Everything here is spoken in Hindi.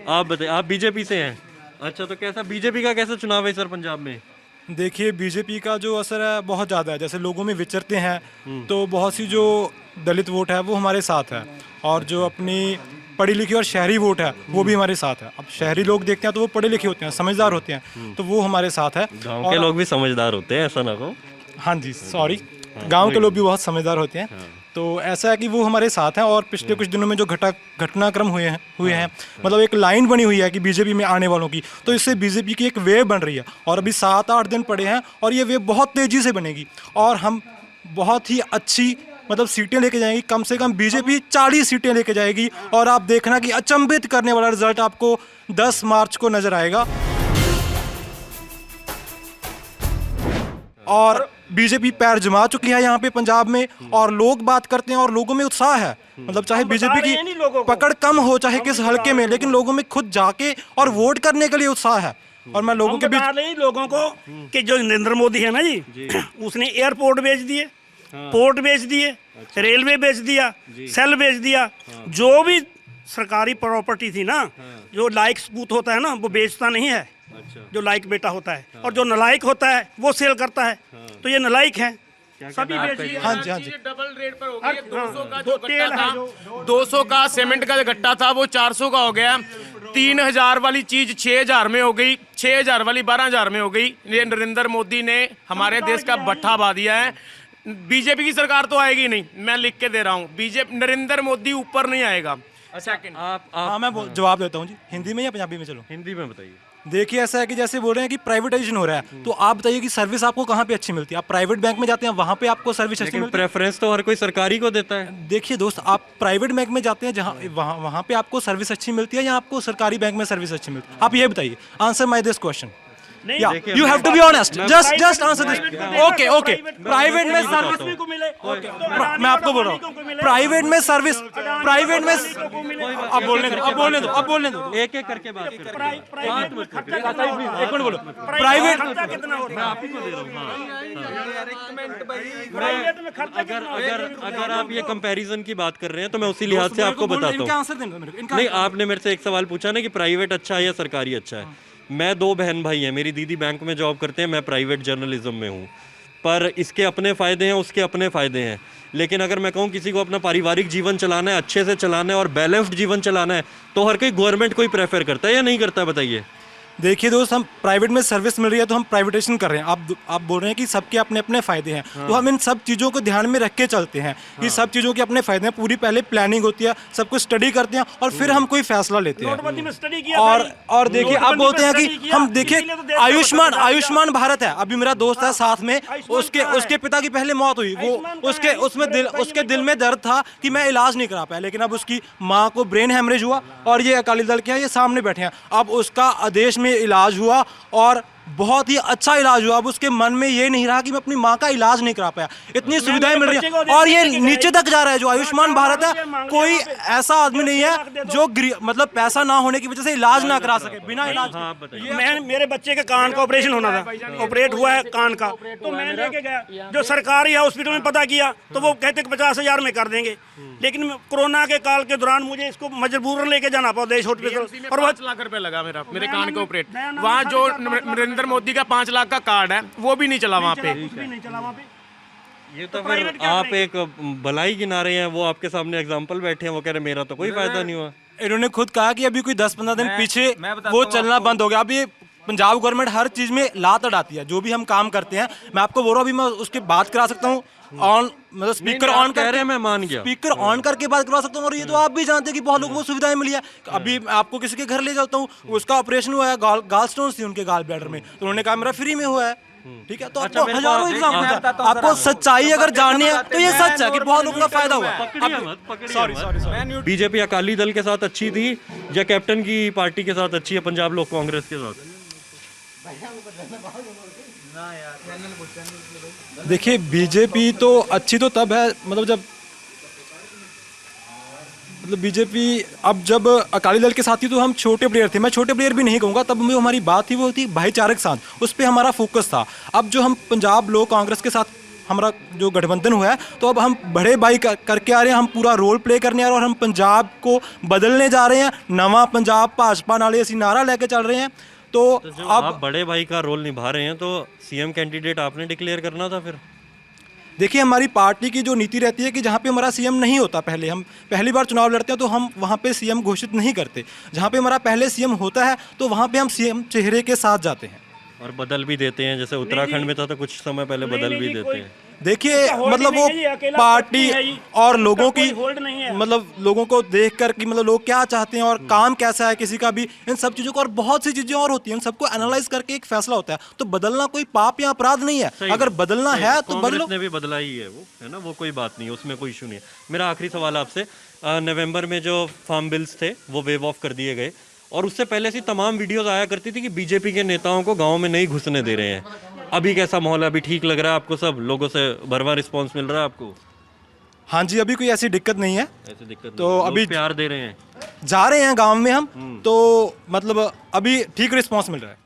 आप बताइए, आप बीजेपी से हैं? अच्छा, तो कैसा बीजेपी का कैसा चुनाव है सर पंजाब में? देखिए बीजेपी का जो असर है बहुत ज़्यादा है। जैसे लोगों में विचरते हैं तो बहुत सी जो दलित वोट है वो हमारे साथ है, और जो अपनी पढ़ी लिखी और शहरी वोट है वो भी हमारे साथ है। अब शहरी लोग देखते हैं तो वो पढ़े लिखे होते हैं, समझदार होते हैं, तो वो हमारे साथ है। गांव के लोग भी समझदार होते हैं, ऐसा ना कहो। हाँ जी, सॉरी, गांव के लोग भी बहुत समझदार होते हैं। तो ऐसा है कि वो हमारे साथ हैं। और पिछले कुछ दिनों में जो घटनाक्रम हुए हैं मतलब एक लाइन बनी हुई है कि बीजेपी में आने वालों की, तो इससे बीजेपी की एक वेव बन रही है। और अभी 7-8 दिन पड़े हैं और ये वेव बहुत तेज़ी से बनेगी और हम बहुत ही अच्छी मतलब सीटें लेके जाएंगी। कम से कम बीजेपी 40 सीटें लेके जाएगी और आप देखना कि अचंभित करने वाला रिजल्ट आपको 10 मार्च को नजर आएगा। और बीजेपी पैर जमा चुकी है यहाँ पे पंजाब में, और लोग बात करते हैं और लोगों में उत्साह है। मतलब चाहे बीजेपी की पकड़ कम हो चाहे किस हल्के में, लेकिन लोगों में खुद जाके और वोट करने के लिए उत्साह है। और मैं लोगों के बीच लोगों को कि जो नरेंद्र मोदी है ना जी, उसने एयरपोर्ट बेच दिए, पोर्ट बेच दिए, रेलवे बेच दिया, सेल बेच दिया। जो भी सरकारी प्रॉपर्टी थी ना, जो लाइक सपूत होता है ना वो बेचता नहीं है। जो लाइक बेटा होता है और जो नलायक होता है वो सेल करता है। तो ये नलायक है, सभी बेच दिए। हाँ जी, हाँ जी, डबल रेट पर हो गई है। 200 का जो गट्टा था, 200 का सीमेंट का गट्टा था वो 400 का हो गया। 3000 वाली चीज 6000 में हो गई, 6000 वाली 12000 में हो गई। ये नरेंद्र मोदी ने हमारे देश का भट्ठा बा दिया है। बीजेपी की सरकार तो आएगी नहीं, मैं लिख के दे रहा हूँ। बीजेपी नरेंद्र मोदी ऊपर नहीं आएगा। सेकंड हाँ मैं जवाब देता हूँ जी, हिंदी में या पंजाबी में? चलो हिंदी में बताइए। देखिए ऐसा है कि जैसे बोल रहे हैं कि प्राइवेटाइजेशन हो रहा है, तो आप बताइए कि सर्विस आपको कहाँ पे अच्छी मिलती है? आप प्राइवेट बैंक में जाते हैं, वहाँ पे आपको सर्विस अच्छी मिलती है। प्रेफरेंस तो हर कोई सरकारी को देता है। देखिए दोस्त, आप प्राइवेट बैंक में जाते हैं जहाँ वहाँ पे आपको सर्विस अच्छी मिलती है या आपको सरकारी बैंक में सर्विस अच्छी मिलती है? आप ये बताइए, answer my this question. Yeah, you have to be honest. Just answer this. Okay. Private में सर्विस मैं आपको बोल रहा हूँ, प्राइवेट में सर्विस, प्राइवेट में अब बोलने दो एक एक करके बात करते हैं। एक मिनट बोलो। प्राइवेट मैं आप ही को दे रहा हूँ। अगर आप ये कंपैरिजन की बात कर रहे हैं तो मैं उसी लिहाज से आपको बताता हूँ। आंसर देना मेरे को। नहीं, आपने मेरे से एक सवाल पूछा ना कि प्राइवेट अच्छा है या सरकारी अच्छा है। मैं 2 बहन भाई हैं, मेरी दीदी बैंक में जॉब करते हैं, मैं प्राइवेट जर्नलिज्म में हूँ। पर इसके अपने फ़ायदे हैं, उसके अपने फ़ायदे हैं। लेकिन अगर मैं कहूँ किसी को अपना पारिवारिक जीवन चलाना है, अच्छे से चलाना है और बैलेंस्ड जीवन चलाना है, तो हर कोई गवर्नमेंट को ही प्रेफर करता है या नहीं करता है, बताइए। देखिए दोस्त, हम प्राइवेट में सर्विस मिल रही है तो हम प्राइवेटाइजेशन कर रहे हैं। आप बोल रहे हैं कि सबके अपने अपने फायदे हैं, तो हम इन सब चीज़ों को ध्यान में रख के चलते हैं कि सब चीज़ों के अपने फायदे हैं। पूरी पहले प्लानिंग होती है, सब कुछ स्टडी करते हैं और फिर हम कोई फैसला लेते हैं। और देखिए आप बोलते हैं कि हम देखिए आयुष्मान भारत है। अभी मेरा दोस्त है साथ में, उसके पिता की पहले मौत हुई, वो उसके दिल में दर्द था कि मैं इलाज नहीं करा पाया, लेकिन अब उसकी माँ को ब्रेन हैमरेज हुआ और ये अकाली दल के हैं, ये सामने बैठे हैं। अब उसका आदेश में इलाज हुआ और बहुत ही अच्छा इलाज हुआ। अब उसके मन में ये नहीं रहा कि मैं अपनी माँ का इलाज नहीं करा पाया। इतनी सुविधाएं मिल रही हैं और ये नीचे तक जा रहा है। जो आयुष्मान भारत है, कोई ऐसा आदमी नहीं है जो मतलब पैसा ना होने की वजह से इलाज ना करा सके बिना इलाज। मेरे बच्चे के कान का ऑपरेशन होना था, ऑपरेट हुआ है कान का, तो मैं लेके गया जो सरकारी हॉस्पिटल में पता किया तो वो कहते 50,000 में कर देंगे। लेकिन कोरोना के काल के दौरान मुझे इसको मजबूरन लेके जाना पड़ा देश हॉस्पिटल और 5 लाख रुपए लगा मेरे कान के ऑपरेट। वहाँ जो नरेंद्र मोदी का 5 लाख का कार्ड है वो भी नहीं चला वहाँ पे। ये तो फिर आप एक भलाई गिना रहे हैं, वो आपके सामने एग्जांपल बैठे हैं, वो कह रहे मेरा तो कोई फायदा नहीं हुआ। इन्होंने खुद कहा कि अभी कोई 10-15 दिन पीछे वो चलना बंद हो गया। अभी पंजाब गवर्नमेंट हर चीज में लात अड़ाती है, जो भी हम काम करते हैं। मैं आपको बोल रहा हूँ, अभी मैं उसकी बात करा सकता हूँ ऑन, मतलब स्पीकर ऑन कर रहे हैं, मैं मान गया, स्पीकर ऑन करके बात करवा सकता हूँ। और ये तो आप भी जानते हैं कि बहुत लोगों को सुविधाएं मिली है। अभी आपको किसी के घर ले जाता हूँ, उसका ऑपरेशन हुआ है, गाल स्टोन्स थी उनके गाल ब्लैडर में, तो उन्होंने कहा मेरा फ्री में हुआ है। ठीक है, तो आपको हजारों एग्जाम्पल है। आपको सच्चाई अगर जाननी है तो ये सच है कि बहुत लोगों का फायदा हुआ। सॉरी, बीजेपी अकाली दल के साथ अच्छी थी या कैप्टन की पार्टी के साथ अच्छी है, पंजाब लोक कांग्रेस के साथ? देखिए बीजेपी तो अच्छी तो तब है, मतलब बीजेपी अब जब अकाली दल के साथ थी तो हम छोटे प्लेयर थे। मैं छोटे प्लेयर भी नहीं कहूँगा, तब हमारी बात थी वो थी भाईचारे के साथ, उस पर हमारा फोकस था। अब जो हम पंजाब लोक कांग्रेस के साथ हमारा जो गठबंधन हुआ है, तो अब हम बड़े भाई करके आ रहे हैं, हम पूरा रोल प्ले करने आ रहे हैं और हम पंजाब को बदलने जा रहे हैं। नवा पंजाब भाजपा नाले असी नारा लेके चल रहे हैं। तो जो अब आप बड़े भाई का रोल निभा रहे हैं तो सीएम कैंडिडेट आपने डिक्लेयर करना था फिर। देखिए, हमारी पार्टी की जो नीति रहती है कि जहाँ पे हमारा सीएम नहीं होता, पहले हम पहली बार चुनाव लड़ते हैं तो हम वहाँ पे सीएम घोषित नहीं करते। जहाँ पे हमारा पहले सीएम होता है तो वहाँ पे हम सीएम चेहरे के साथ जाते हैं और बदल भी देते हैं, जैसे उत्तराखंड में था तो कुछ समय पहले बदल भी देते हैं। देखिए, होल्ड मतलब नहीं वो है जी, अकेला पार्टी है जी। और लोगों कोई की होल्ड नहीं है। मतलब लोगों को देख कर कि मतलब लोग क्या चाहते हैं और काम कैसा है किसी का भी, इन सब चीज़ों को और बहुत सी चीज़ें और होती हैं, इन सबको एनालाइज करके एक फैसला होता है। तो बदलना कोई पाप या अपराध नहीं है। अगर बदलना है तो कांग्रेस बदलो। ने भी बदला ही है, वो है ना, वो कोई बात नहीं है, उसमें कोई इशू नहीं है। मेरा आखिरी सवाल आपसे, नवंबर में जो फार्म बिल्स थे वो वेव ऑफ कर दिए गए और उससे पहले से तमाम वीडियोस आया करती थी कि बीजेपी के नेताओं को गांव में नहीं घुसने दे रहे हैं। अभी कैसा माहौल है? अभी ठीक लग रहा है आपको? सब लोगों से भरवा रिस्पांस मिल रहा है आपको? हाँ जी, अभी कोई ऐसी दिक्कत नहीं है। ऐसी दिक्कत तो नहीं है, अभी लोग प्यार दे रहे हैं। जा रहे हैं गांव में हम, तो मतलब अभी ठीक रिस्पांस मिल रहा है।